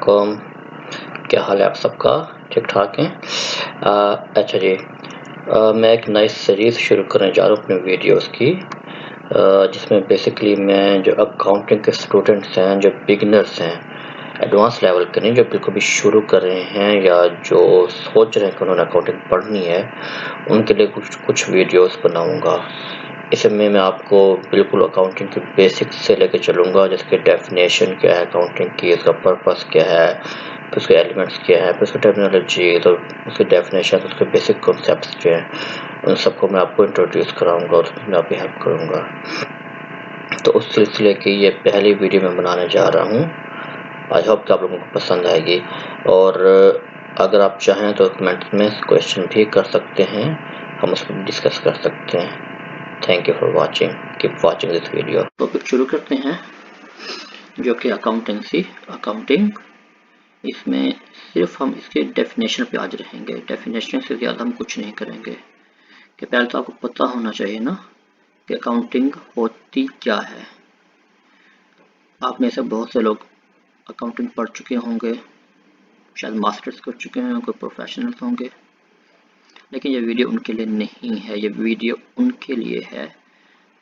वालेकुम। क्या हाल है आप सबका? ठीक ठाक हैं? अच्छा जी, मैं एक नई सीरीज़ शुरू करने जा रहा हूँ अपने वीडियोस की, जिसमें बेसिकली मैं जो अकाउंटिंग के स्टूडेंट्स हैं, जो बिगिनर्स हैं, एडवांस लेवल के नहीं, जो बिल्कुल भी शुरू कर रहे हैं या जो सोच रहे हैं कि उन्होंने अकाउंटिंग पढ़नी है, उनके लिए कुछ वीडियोस बनाऊंगा। इसमें मैं आपको बिल्कुल अकाउंटिंग के बेसिक्स से लेकर चलूँगा, जिसकी डेफिनेशन क्या है अकाउंटिंग की, इसका पर्पस क्या है, फिर उसके एलिमेंट्स क्या है, फिर उसकी टर्मिनोलॉजी, तो उसकी डेफिनेशन, उसके बेसिक कॉन्सेप्ट्स जो हैं, उन सबको मैं आपको इंट्रोड्यूस कराऊंगा और मैं आपकी हेल्प करूँगा। तो उस सिलसिले की ये पहली वीडियो मैं बनाने जा रहा हूँ। आई होप कि आप लोगों को पसंद आएगी, और अगर आप चाहें तो कमेंट में क्वेश्चन भी कर सकते हैं, हम उस पर डिस्कस कर सकते हैं। Thank you for watching, keep watching this video. Topic शुरू करते हैं, जो कि अकाउंटिंग। इसमें सिर्फ हम इसके डेफिनेशन पे आज रहेंगे, डेफिनेशन से ज़्यादा हम कुछ नहीं करेंगे। कि पहले तो आपको पता होना चाहिए ना कि अकाउंटिंग होती क्या है। आप में से बहुत से लोग अकाउंटिंग पढ़ चुके होंगे, शायद मास्टर्स कर चुके हैं, कोई प्रोफेशनल्स होंगे, लेकिन ये वीडियो उनके लिए नहीं है। ये वीडियो उनके लिए है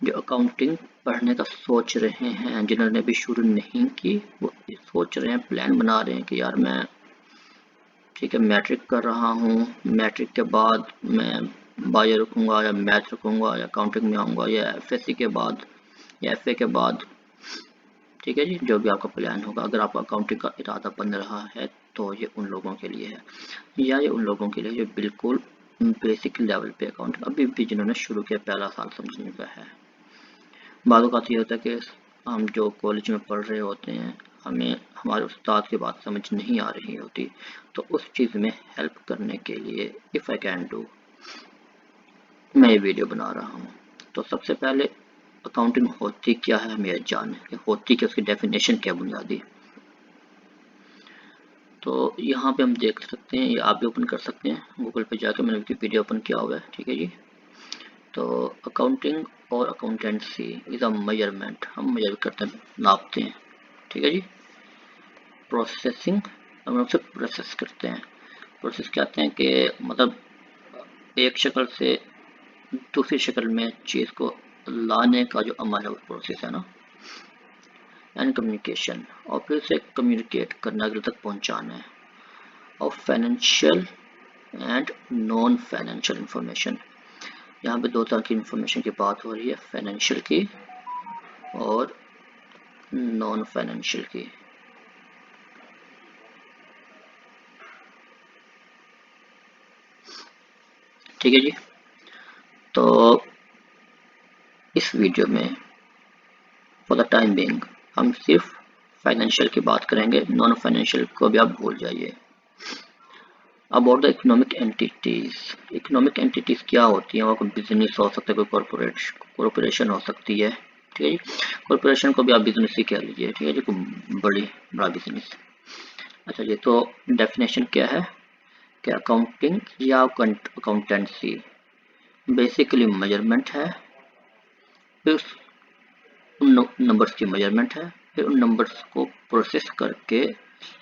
जो अकाउंटिंग पढ़ने का सोच रहे हैं, जिन्होंने अभी शुरू नहीं की, वो सोच रहे हैं, प्लान बना रहे हैं कि यार मैं ठीक है मैट्रिक कर रहा हूँ, मैट्रिक के बाद मैं बायो रखूँगा या मैथ रखूँगा या अकाउंटिंग में आऊँगा, या एफएससी के बाद या एफए के बाद। ठीक है जी, जो भी आपका प्लान होगा। अगर आपका अकाउंटिंग का इरादा बन रहा है तो ये उन लोगों के लिए है, या ये उन लोगों के लिए जो बिल्कुल बेसिक लेवल पे अकाउंटिंग अभी भी जिन्होंने शुरू किया, पहला साल समझने का है। बात ये होता है कि हम जो कॉलेज में पढ़ रहे होते हैं, हमें हमारे उस्ताद की बात समझ नहीं आ रही होती, तो उस चीज़ में हेल्प करने के लिए इफ़ आई कैन डू, मैं ये वीडियो बना रहा हूँ। तो सबसे पहले अकाउंटिंग होती क्या है हमें जाने कि होती क्या, उसकी डेफिनेशन क्या बुनियादी। तो यहाँ पे हम देख सकते हैं, या आप भी ओपन कर सकते हैं गूगल पे जाकर, मैंने विकिपीडिया ओपन किया हुआ है। ठीक है जी। तो अकाउंटिंग और अकाउंटेंसी इज़ अ मेजरमेंट, हम मेजर करते हैं, नापते हैं। ठीक है जी। प्रोसेसिंग, हम लोग से प्रोसेस करते हैं। प्रोसेस कहते हैं कि मतलब एक शक्ल से दूसरी शक्ल में चीज़ को लाने का जो अमल है वो प्रोसेस है ना। एंड कम्युनिकेशन, और फिर से कम्युनिकेट करना, अगले तक पहुंचाना है। और financial and non financial information, यहाँ पे दो तरह की इंफॉर्मेशन की बात हो रही है, फाइनेंशियल की और नॉन फाइनेंशियल की। ठीक है जी। तो इस वीडियो में फॉर द टाइम बिंग हम सिर्फ फाइनेंशियल की बात करेंगे, नॉन फाइनेंशियल को भी आप भूल जाइए। About the economic entities, economic entities क्या होती हैं? वो कोई बिजनेस हो सकता है, कोई कॉरपोरेशन हो सकती है। ठीक है जी, कॉरपोरेशन को भी आप बिजनेस ही कह लीजिए। ठीक है जी, कोई बड़ा बिजनेस। अच्छा जी, तो डेफिनेशन क्या है कि अकाउंटिंग या अकाउंटेंसी बेसिकली मेजरमेंट है, फिर उन नंबर्स की मेजरमेंट है, फिर उन नंबर्स को प्रोसेस करके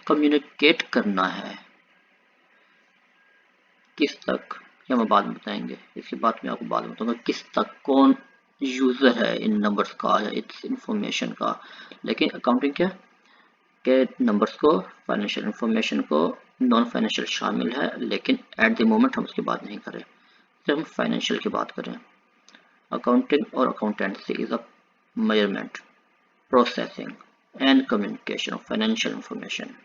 कम्युनिकेट करना है। किस तक, ये हम बाद में बताएंगे, इसके बाद में आपको बाद में बताऊंगा किस तक, कौन यूज़र है इन नंबर्स का या इस इंफॉर्मेशन का। लेकिन अकाउंटिंग क्या के नंबर्स को, फाइनेंशियल इंफॉर्मेशन को, नॉन फाइनेंशियल शामिल है, लेकिन एट द मोमेंट हम उसकी बात नहीं करें, सिर्फ हम फाइनेंशियल की बात करें। अकाउंटिंग और accountancy is a measurement, processing and communication of financial information.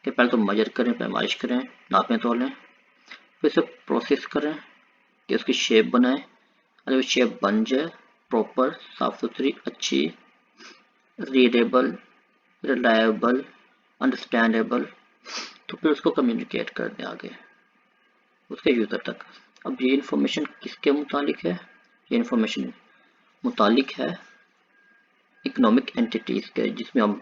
कि पहले तो मेजर करें, पैमाइश करें, नापें तोलें, फिर से प्रोसेस करें कि उसकी शेप बनाएं, अगर वो शेप बन जाए प्रॉपर, साफ सुथरी, अच्छी, रीडेबल, रिलायबल, अंडरस्टैंडेबल, तो फिर उसको कम्युनिकेट कर दें आगे उसके यूज़र तक। अब ये इन्फॉर्मेशन किसके मुतालिक है? ये इन्फॉर्मेशन मुतालिक है इकोनॉमिक एंटिटीज़ के, जिसमें हम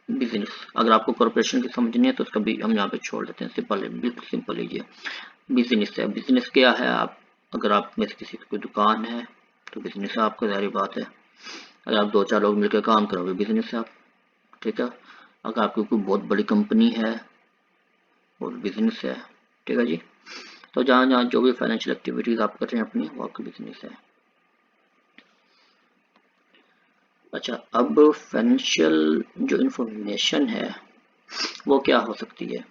बिजनेस अगर आपको कॉर्पोरेशन की समझनी है तो उसका भी हम यहाँ पे छोड़ देते हैं, सिंपल है, बिल्कुल सिंपल लीजिए। बिजनेस है, बिजनेस क्या है? आप अगर आप में से किसी की कोई दुकान है तो बिजनेस है आपका, जारी बात है। अगर आप दो चार लोग मिलकर काम करोगे, बिजनेस है आप। ठीक है। अगर आपकी कोई बहुत बड़ी कंपनी है और बिजनेस है, ठीक है जी, तो जहाँ जहाँ जो भी फाइनेंशियल एक्टिविटीज आप कर रहे हैं अपनी, वो आपकी बिजनेस है। अच्छा, अब फाइनेंशियल जो इंफॉर्मेशन है वो क्या हो सकती है,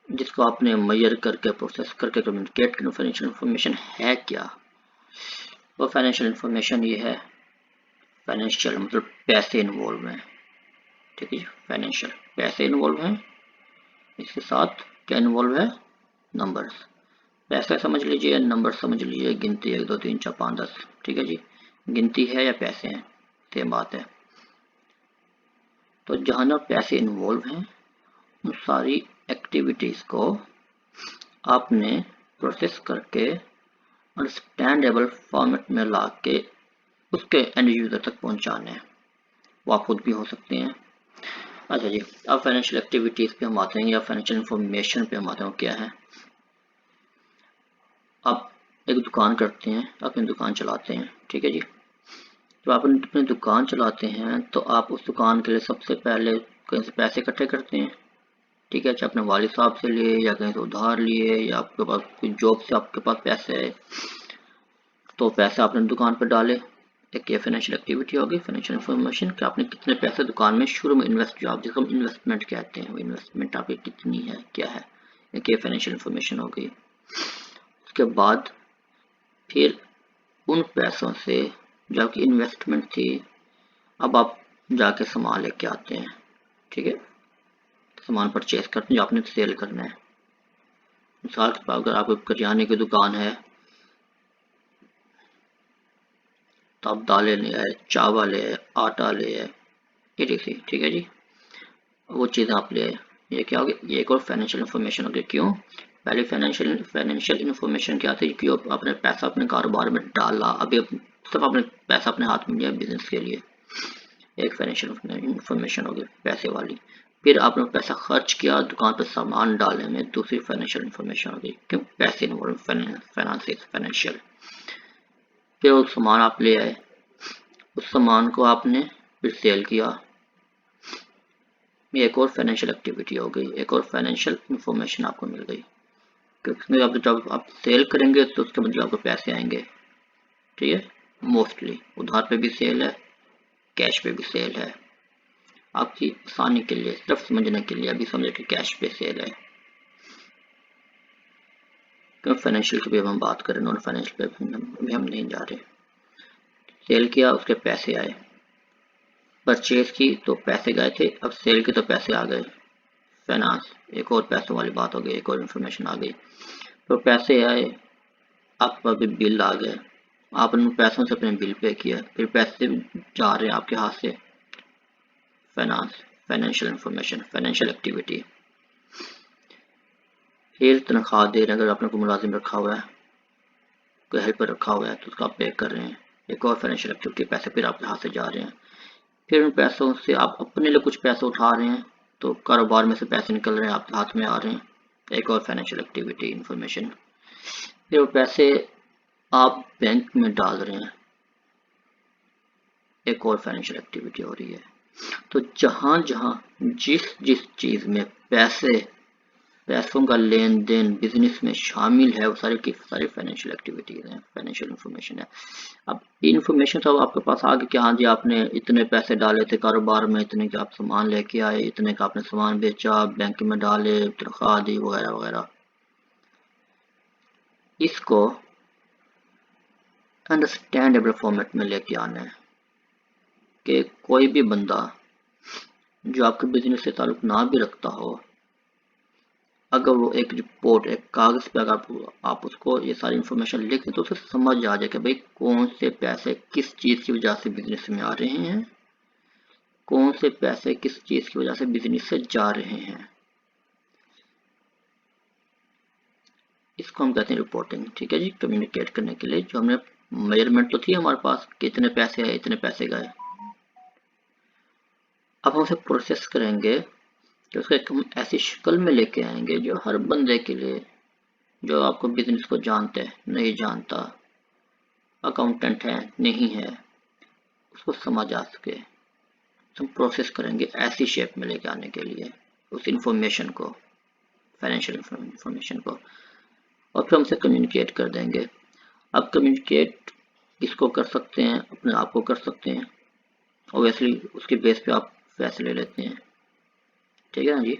जिसको आपने मेजर करके प्रोसेस करके कम्युनिकेट करना। फाइनेंशियल इंफॉर्मेशन है क्या? वो फाइनेंशियल इंफॉर्मेशन ये है, फाइनेंशियल मतलब पैसे इन्वॉल्व हैं, ठीक है जी, फाइनेंशियल पैसे इन्वॉल्व हैं, इसके साथ क्या इन्वॉल्व है, नंबर्स। पैसा समझ लीजिए, नंबर समझ लीजिए, गिनती 1 2 3 4 5 10, ठीक है जी, गिनती है या पैसे हैं, सेम बात है। तो जहाँ ना पैसे इन्वॉल्व हैं, उन सारी एक्टिविटीज को आपने प्रोसेस करके अंडरस्टैंडेबल फॉर्मेट में ला के उसके एंड यूजर तक पहुंचाने हैं। वो आप खुद भी हो सकते हैं। अच्छा जी, अब फाइनेंशियल एक्टिविटीज पे हम आते हैं या फाइनेंशियल इंफॉर्मेशन पे हम आते हैं। क्या है, आप एक दुकान करते हैं, अपनी दुकान चलाते हैं, ठीक है जी। जब आप अपनी दुकान चलाते हैं तो आप उस दुकान के लिए सबसे पहले कहीं से पैसे इकट्ठे करते हैं, ठीक है, चाहे अपने वालिद साहब से लिए या कहीं से उधार लिए या आपके पास कोई जॉब से आपके पास पैसे आए, तो पैसे आपने दुकान पर डाले। एक ये फाइनेंशियल एक्टिविटी होगी, फाइनेंशियल इंफॉर्मेशन कि आपने कितने पैसे दुकान में शुरू में इन्वेस्ट किया, आप जिसको हम इन्वेस्टमेंट कहते हैं, वो इन्वेस्टमेंट आपकी कितनी है, क्या है, एक ये फाइनेंशियल इंफॉर्मेशन हो गई। उसके बाद फिर उन पैसों से जो आपकी इन्वेस्टमेंट थी, अब आप जाके सामान लेके आते हैं, ठीक है, सामान परचेज करते हैं जो आपने सेल करना है। मिसाल के तौर पर अगर आपको करियाने की दुकान है तो आप दालें ले आए, चावल ले आए, आटा ले आए, etc, ठीक है जी, वो चीज़ आप ले आए। ये क्या हो गया, ये एक और फाइनेंशियल इन्फॉर्मेशन हो गई। क्यों? पहले फाइनेंशियल इन्फॉर्मेशन क्या थी, क्यों आपने पैसा अपने कारोबार में डाला, अभी सिर्फ आपने पैसा अपने हाथ में लिया बिजनेस के लिए, एक फाइनेंशियल इन्फॉर्मेशन होगी पैसे वाली। फिर आपने पैसा खर्च किया दुकान पर सामान डालने में, दूसरी फाइनेंशियल इन्फॉर्मेशन होगी। क्यों? पैसे इन्वॉल्व, फाइनेंशियल। फिर वो सामान आप ले आए, उस सामान को आपने फिर सेल किया, ये एक और फाइनेंशियल एक्टिविटी हो गई, एक और फाइनेंशियल इंफॉर्मेशन आपको मिल गई। क्योंकि आप जब आप सेल करेंगे तो उसके बदले आपको पैसे आएंगे, ठीक है। मोस्टली उधार पे भी सेल है, कैश पे भी सेल है। आपकी आसानी के लिए सिर्फ समझने के लिए अभी समझे कि कैश पे सेल है, क्योंकि फाइनेंशियल की भी हम बात करें, नॉन फाइनेंशियल पे भी हम नहीं जा रहे। सेल किया, उसके पैसे आए, परचेज की तो पैसे गए थे, अब सेल के तो पैसे आ गए, फाइनेंस, एक और पैसों वाली बात हो गई, एक और इन्फॉर्मेशन आ गई। तो पैसे आए, आपका भी बिल आ गए, आपने पैसों से अपने बिल पे किया, फिर पैसे जा रहे हैं आपके हाथ से, finance, financial information, financial activity. फिर तनख्वाह दे रहे हैं, अगर आपने कोई मुलाजिम रखा हुआ है, कोई हेल्पर रखा हुआ है तो उसका आप पे कर रहे हैं, एक और फाइनेंशियल एक्टिविटी, पैसे फिर आपके हाथ से जा रहे हैं। फिर उन पैसों से आप अपने लिए कुछ पैसे उठा रहे हैं, तो कारोबार में से पैसे निकल रहे हैं, आपके हाथ में आ रहे हैं, एक और फाइनेंशियल एक्टिविटी, इंफॉर्मेशन। फिर वो पैसे आप बैंक में डाल रहे हैं, एक और फाइनेंशियल एक्टिविटी हो रही है। तो जहां जहां जिस जिस चीज में पैसों का लेन देन बिजनेस में शामिल है, वो सारी की सारी फाइनेंशियल एक्टिविटीज हैं, फाइनेंशियल इंफॉर्मेशन है। अब इन्फॉर्मेशन तो आपके पास आ गई कि हाँ जी आपने इतने पैसे डाले थे कारोबार में, इतने के आप सामान लेके आए, इतने का आपने सामान बेचा, बैंक में डाले, तनख्वाह दी, वगैरह वगैरह। इसको अंडरस्टैंडेबल फॉर्मेट में लेके आना है कि कोई भी बंदा जो आपके बिजनेस से ताल्लुक ना भी रखता हो, अगर वो एक रिपोर्ट, एक कागज पे अगर आप उसको ये सारी इन्फॉर्मेशन लिख दें तो उसे समझ आ जाए कि भाई कौन से पैसे किस चीज़ की वजह से बिजनेस में आ रहे हैं, कौन से पैसे किस चीज़ की वजह से बिजनेस से जा रहे हैं। इसको हम कहते हैं रिपोर्टिंग, ठीक है जी, कम्युनिकेट करने के लिए जो हमने मेजरमेंट तो थी हमारे पास कि इतने पैसे आए, इतने पैसे गए। अब हम उसे प्रोसेस करेंगे कि उसको एक हम ऐसी शक्ल में लेके आएंगे जो हर बंदे के लिए, जो आपको बिजनेस को जानते हैं, नहीं जानता, अकाउंटेंट है, नहीं है, उसको समझ आ सके। हम प्रोसेस करेंगे ऐसी शेप में लेके आने के लिए उस इंफॉर्मेशन को, फाइनेंशियल इंफॉर्मेशन को, और फिर हमसे कम्युनिकेट कर देंगे। अब कम्युनिकेट किसको कर सकते हैं, अपने आप को कर सकते हैं, ऑब्वियसली उसके बेस पे आप फैसले लेते हैं, ठीक है ना जी।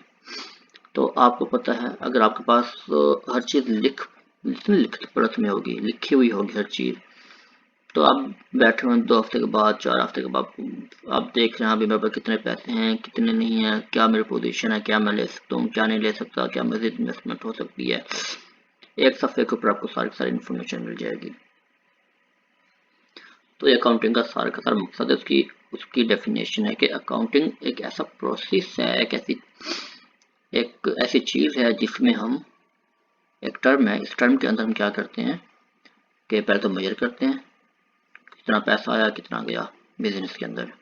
तो आपको पता है अगर आपके पास हर चीज़ लिखित पढ़त में होगी, लिखी हुई होगी हर चीज़, तो आप बैठे हुए 2 हफ्ते के बाद, 4 हफ्ते के बाद आप देख रहे हैं अभी मेरे पास कितने पैसे हैं, कितने नहीं है, क्या मेरी पोजीशन है, क्या मैं ले सकता हूँ, क्या नहीं ले सकता, क्या मेरी इन्वेस्टमेंट हो सकती है। एक सफ़े के ऊपर आपको सारी इन्फॉर्मेशन मिल जाएगी। तो ये अकाउंटिंग का सारा मकसद है, उसकी डेफिनेशन है कि अकाउंटिंग एक ऐसा प्रोसेस है, एक ऐसी चीज़ है जिसमें हम, एक टर्म है, इस टर्म के अंदर हम क्या करते हैं कि पहले तो मेजर करते हैं कितना पैसा आया कितना गया बिजनेस के अंदर,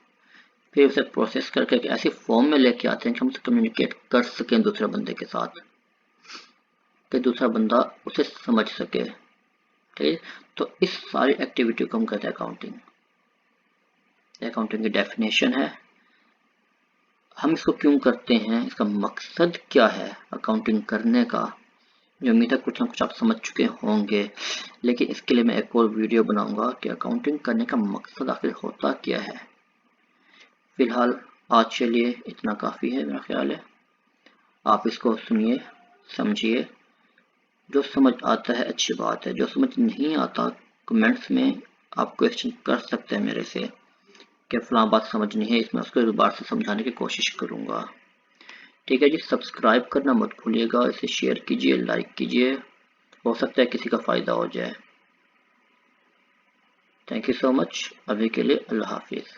फिर उसे प्रोसेस करके एक ऐसी फॉर्म में लेके आते हैं कि हम उसे कम्युनिकेट कर सकें दूसरे बंदे के साथ, कि दूसरा बंदा उसे समझ सके, ठीक है। तो इस सारी एक्टिविटी को हम कहते हैं अकाउंटिंग। अकाउंटिंग की डेफिनेशन है, हम इसको क्यों करते हैं, इसका मकसद क्या है अकाउंटिंग करने का, जो उम्मीद है कुछ ना कुछ आप समझ चुके होंगे, लेकिन इसके लिए मैं एक और वीडियो बनाऊंगा कि अकाउंटिंग करने का मकसद आखिर होता क्या है। फिलहाल आज के लिए इतना काफ़ी है मेरा ख्याल है। आप इसको सुनिए, समझिए, जो समझ आता है अच्छी बात है, जो समझ नहीं आता कमेंट्स में आप क्वेश्चन कर सकते हैं मेरे से कि फलां बात समझ नहीं है, इसमें उसको दोबारा से समझाने की कोशिश करूँगा, ठीक है जी। सब्सक्राइब करना मत भूलिएगा, इसे शेयर कीजिए, लाइक कीजिए, हो सकता है किसी का फ़ायदा हो जाए। थैंक यू सो मच, अभी के लिए अल्लाह हाफिज़।